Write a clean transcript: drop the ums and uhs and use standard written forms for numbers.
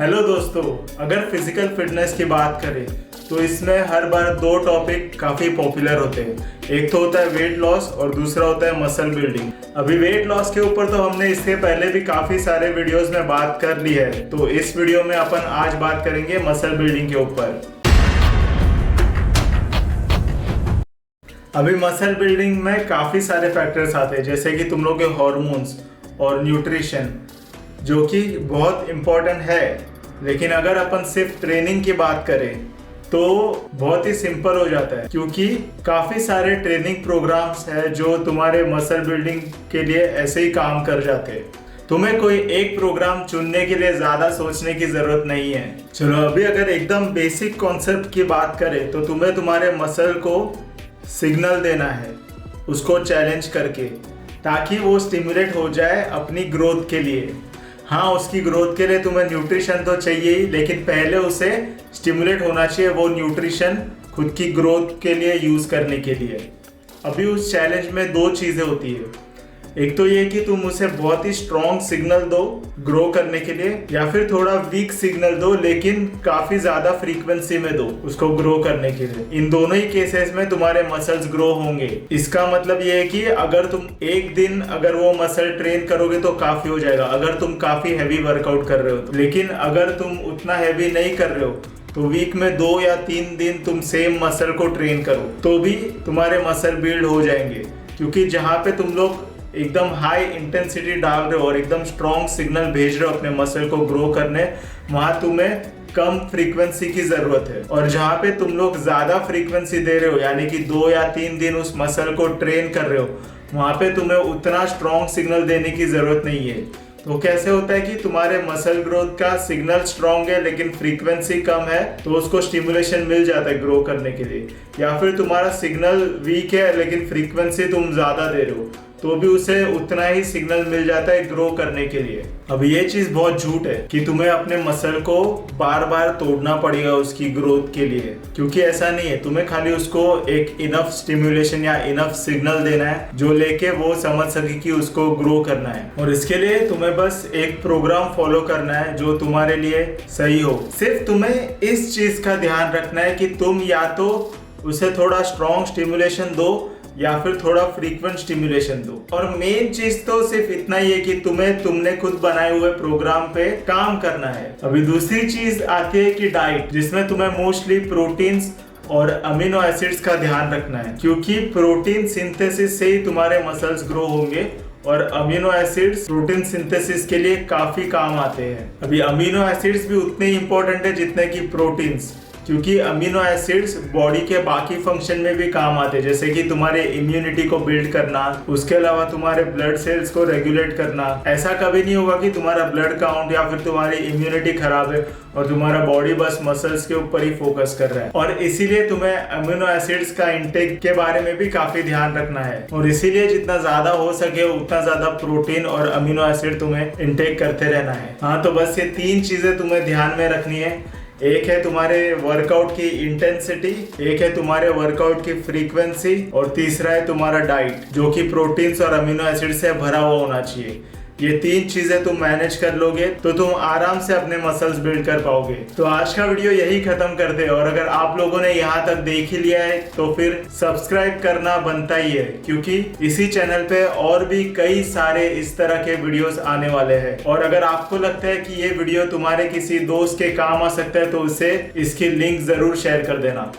Hello दोस्तों, अगर physical fitness की बात करें तो इसमें हर बार दो टॉपिक काफ़ी पॉपुलर होते हैं। एक तो होता है वेट लॉस और दूसरा होता है मसल बिल्डिंग। अभी वेट लॉस के ऊपर तो हमने इससे पहले भी काफ़ी सारे वीडियोस में बात कर ली है, तो इस वीडियो में अपन आज बात करेंगे मसल बिल्डिंग के ऊपर। अभी मसल बिल्डिंग में काफ़ी सारे फैक्टर्स आते हैं, जैसे कि तुम लोग के हॉर्मोन्स और न्यूट्रिशन, जो कि बहुत इम्पोर्टेंट है। लेकिन अगर अपन सिर्फ ट्रेनिंग की बात करें तो बहुत ही सिंपल हो जाता है, क्योंकि काफ़ी सारे ट्रेनिंग प्रोग्राम्स हैं जो तुम्हारे मसल बिल्डिंग के लिए ऐसे ही काम कर जाते हैं। तुम्हें कोई एक प्रोग्राम चुनने के लिए ज़्यादा सोचने की ज़रूरत नहीं है। चलो अभी अगर एकदम बेसिक कॉन्सेप्ट की बात करें तो तुम्हें तुम्हारे मसल को सिग्नल देना है, उसको चैलेंज करके, ताकि वो स्टिमुलेट हो जाए अपनी ग्रोथ के लिए। हाँ, उसकी ग्रोथ के लिए तुम्हें न्यूट्रिशन तो चाहिए ही, लेकिन पहले उसे स्टिमुलेट होना चाहिए वो न्यूट्रिशन खुद की ग्रोथ के लिए यूज़ करने के लिए। अभी उस चैलेंज में दो चीज़ें होती है। एक तो ये कि तुम उसे बहुत ही स्ट्रॉन्ग सिग्नल दो ग्रो करने के लिए, या फिर थोड़ा वीक सिग्नल दो लेकिन काफ़ी ज़्यादा फ्रीक्वेंसी में दो उसको ग्रो करने के लिए। इन दोनों ही केसेस में तुम्हारे मसल्स ग्रो होंगे। इसका मतलब ये है कि अगर तुम एक दिन अगर वो मसल ट्रेन करोगे तो काफ़ी हो जाएगा, अगर तुम काफ़ी हैवी वर्कआउट कर रहे हो तो। लेकिन अगर तुम उतना हैवी नहीं कर रहे हो तो वीक में 2 या 3 दिन तुम सेम मसल को ट्रेन करो तो भी तुम्हारे मसल बिल्ड हो जाएंगे। क्योंकि जहाँ पे तुम लोग एकदम हाई इंटेंसिटी डाल रहे हो और एकदम स्ट्रॉन्ग सिग्नल भेज रहे हो अपने मसल को ग्रो करने, वहाँ तुम्हें कम फ्रीक्वेंसी की ज़रूरत है। और जहाँ पे तुम लोग ज़्यादा फ्रीक्वेंसी दे रहे हो, यानी कि 2 या 3 दिन उस मसल को ट्रेन कर रहे हो, वहाँ पे तुम्हें उतना स्ट्रॉन्ग सिग्नल देने की ज़रूरत नहीं है। तो कैसे होता है कि तुम्हारे मसल ग्रोथ का सिग्नल स्ट्रॉन्ग है लेकिन फ्रीक्वेंसी कम है, तो उसको स्टिमुलेशन मिल जाता है ग्रो करने के लिए। या फिर तुम्हारा सिग्नल वीक है लेकिन फ्रीक्वेंसी तुम ज़्यादा दे रहे हो, तो भी उसे उतना ही सिग्नल मिल जाता है ग्रो करने के लिए। अब ये चीज़ बहुत झूठ है कि तुम्हें अपने मसल को बार बार तोड़ना पड़ेगा उसकी ग्रोथ के लिए, क्योंकि ऐसा नहीं है। तुम्हें खाली उसको एक इनफ स्टिमुलेशन या इनफ सिग्नल देना है जो लेके वो समझ सके कि उसको ग्रो करना है। और इसके लिए तुम्हें बस एक प्रोग्राम फॉलो करना है जो तुम्हारे लिए सही हो। सिर्फ तुम्हें इस चीज़ का ध्यान रखना है कि तुम या तो उसे थोड़ा स्ट्रॉन्ग स्टिमुलेशन दो या फिर थोड़ा फ्रीक्वेंट स्टिमुलेशन दो। और मेन चीज तो सिर्फ इतना ही है कि तुमने खुद बनाए हुए प्रोग्राम पे काम करना है। अभी दूसरी चीज आती है कि डाइट, जिसमें तुम्हें मोस्टली प्रोटीन्स और अमीनो एसिड्स का ध्यान रखना है, क्योंकि प्रोटीन सिंथेसिस से ही तुम्हारे मसल्स ग्रो होंगे और अमीनो एसिड्स प्रोटीन सिंथेसिस के लिए काफी काम आते हैं। अभी अमीनो एसिड्स भी उतने ही इंपॉर्टेंट है जितने कि प्रोटीन्स, क्योंकि अमीनो एसिड्स बॉडी के बाकी फंक्शन में भी काम आते हैं, जैसे कि तुम्हारे इम्यूनिटी को बिल्ड करना, उसके अलावा तुम्हारे ब्लड सेल्स को रेगुलेट करना। ऐसा कभी नहीं होगा कि तुम्हारा ब्लड काउंट या फिर तुम्हारी इम्यूनिटी खराब है और तुम्हारा बॉडी बस मसल्स के ऊपर ही फोकस कर रहा है। और इसीलिए तुम्हें अमीनो एसिड्स का इंटेक के बारे में भी काफी ध्यान रखना है, और इसीलिए जितना ज्यादा हो सके उतना ज्यादा प्रोटीन और अमीनो एसिड तुम्हें इंटेक करते रहना है। हाँ, तो बस ये 3 चीजें तुम्हें ध्यान में रखनी है। एक है तुम्हारे वर्कआउट की इंटेंसिटी, एक है तुम्हारे वर्कआउट की फ्रीक्वेंसी, और तीसरा है तुम्हारा डाइट, जो कि प्रोटीन्स और अमीनो एसिड से भरा हुआ होना चाहिए। ये 3 चीजें तुम मैनेज कर लोगे तो तुम आराम से अपने मसल्स बिल्ड कर पाओगे। तो आज का वीडियो यही खत्म करते हैं, और अगर आप लोगों ने यहाँ तक देख ही लिया है तो फिर सब्सक्राइब करना बनता ही है, क्योंकि इसी चैनल पे और भी कई सारे इस तरह के वीडियोस आने वाले हैं। और अगर आपको लगता है कि ये वीडियो तुम्हारे किसी दोस्त के काम आ सकता है तो उसे इसकी लिंक जरूर शेयर कर देना।